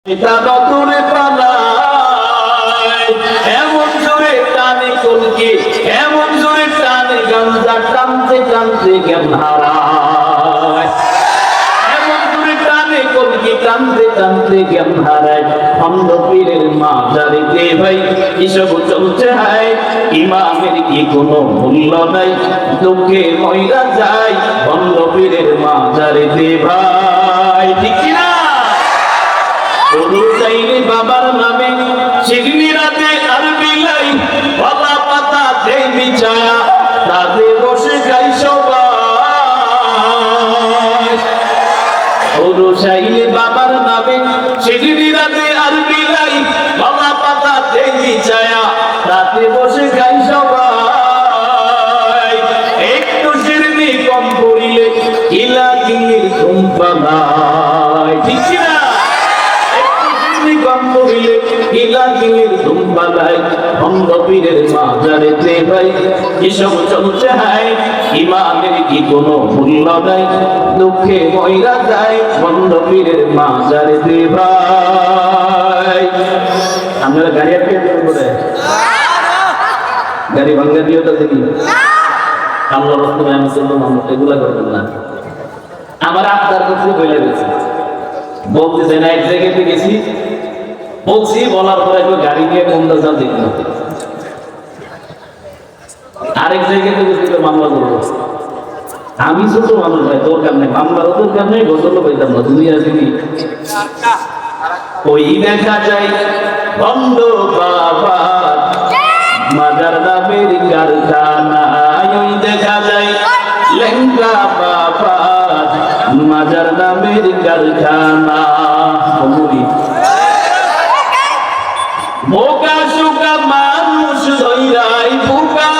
এটা নতুনে পালায় এমন জোরে টানে কলকে, এমন জোরে টানে গাঞ্জা, টানতে টানতে জ্ঞান হারায়। এমন জোরে টানে কলকে, টানতে টানতে জ্ঞান হারায়। অন্ধ পীরের মাজারিতে ভাই এসব চলছে হায়, ইমামের কি কোনো মূল্য নাই, দুঃখে মইরা যায় অন্ধ পীরের মাজারিতে ভাই। ঠিক কিনা? চাইলে বাবার নামে শিগনি রাতে আর বিলাই, পাতা পাতা দেই বিছায়া রাতে বসে খাই সবাই। চাইলে বাবার নামে শিগনি রাতে আর বিলাই, পাতা পাতা দেই বিছায়া রাতে বসে খাই সবাই। একটু শিরনি কম করিলে কিলা কিলির ঘুম পালায়। ঠিক কিনা? অন্ধ পীরের মাজারেতে ভাই এসব চলছে হায়, ইমামের কি কোনো মূল্য নাই, দুঃখে মইরা যায় অন্ধ পীরের মাজারেতে ভাই। আপনারা গাড়ি আটকে করে গাড়ি ভাঙ্গা দিও তো দেখি আল্লাহ রসুল এগুলা করবেন না। আমার আপনার কাছে বলে গেছে, বলতেছে না এক জায়গাতে গেছি, বলছি বলার পরে গাড়ি নিয়ে কমতে যা দেখল, আরেক জায়গাতে মামলা করবো। আমি ছোট মানুষ ভাই, তোর কারণে মামলারও তোর কারণে গজলও পাইতাম না, তুমি আছে কি? ওই দেখা যায় বন্ধ বাবা মাজার নামের কারখানা, ওই দেখা যায় লেঙ্গা বাবা মাজার নামের কারখানা। বোকা শোকা মানুষ ধইরাই, বোকা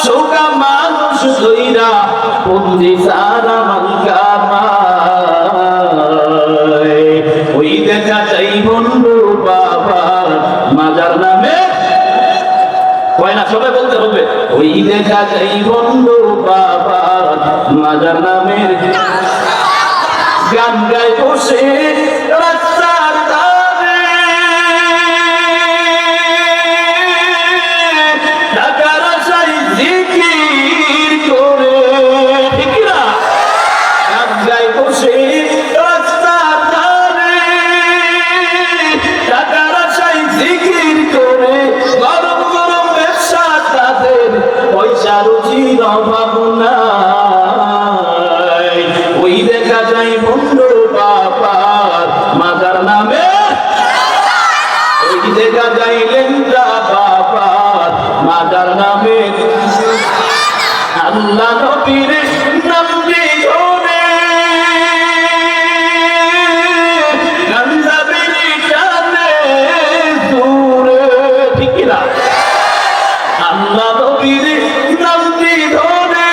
শোকা মানুষ ধইরা বন্দি সারা মালকামায়। ওই দেখা যাই বন্ধু বাবা মাজার নামে, কয় না সবাই বলতে হবে, ওই দেখা যাই বন্ধু বাবা মাজার নামের গান গায় বসে রাস্তার ধারে, টাকার আশায় জিকির করে। ঠিক না? গান গায় বসে রাস্তার ধারে, টাকার আশায় জিকির করে, গরম গরম ব্যবসা তাদের, পয়সা রুজির অভাব নাই। ওই দেখা যায় বন্ধু বাবার মাজার নামে, ওই দেখা যায় লেঙ্গা বাবার মাজার নামে। আল্লাহ নবীর নাম ধরে গাঞ্জা বিড়ি টানে দূরে। ঠিক না? আল্লাহ নবীর নাম ধরে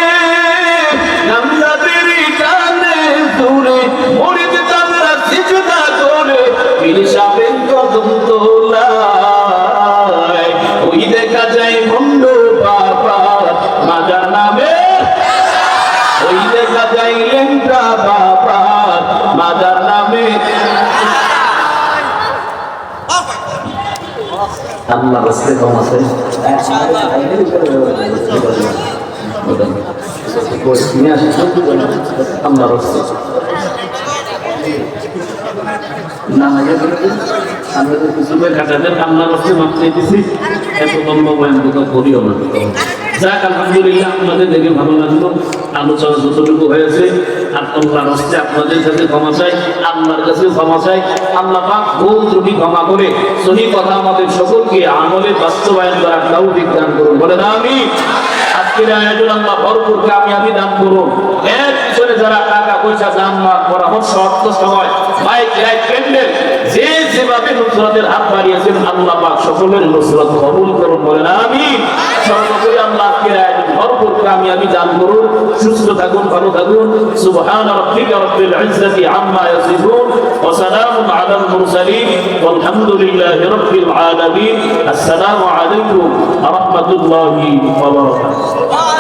গাঞ্জা বিড়ি টানে দূরে, মুরিদ তামরা সিজদা করে পীর সাহেবের কদম তোলায়। ওই দেখা যায় ভণ্ড বাবা মাজার নামে, ওই দেখা যায় লেঙ্গা বাবা মাজার নামে। আল্লাহ রাস্তে কম আছে আল্লাহ রাস্তে না আমরা তো কিছু কাটাদের আল্লাহ রাস্তে মাপতে দিছি, এত লম্বা বয়ান কোথাও করিও না। যাক আলহামদুলিল্লাহ, আপনাদের দেখে ভালো লাগলো, আলোচনা যতটুকু হয়েছে। আর আল্লাহ রাস্তে আপনাদের কাছে ক্ষমা চাই, আল্লাহর কাছে ক্ষমা চাই। আল্লাহ পাক ভুল ত্রুটি ক্ষমা করে সহি কথা আমাদের সকলকে আমলে বাস্তবায়ন করার তৌফিক দান করুন, বলেন আমিন। আজকের আয়োজন আল্লাহ ভরপুর কামিয়াবি দান করুন। এর পিছনে যারা টাকা পয়সা দান মাল পরামর্শ অর্থ সময় মাইক লাইট প্যান্ডেল যে যেভাবে নুসরাতের হাত বাড়িয়েছেন, আল্লাহ পাক সকলের নুসরত কবুল করুন, বলেন আমিন। সর্বোপরি আল্লাহ আজকের আয়োজন ভরপুর কামিয়াবি দান করুন। সুস্থ থাকুন, ভালো থাকুন। সুবহান রাব্বিকা রাব্বিল ইজ্জাতি আম্মা ইয়াসিফুন ওয়া সালামুন আলাল মুরসালিন ওয়ালহামদুলিল্লাহি রাব্বিল আলামিন। আসসালামু আলাইকুম ওয়া রাহমাতুল্লাহি ওয়া বারাকাতুহু।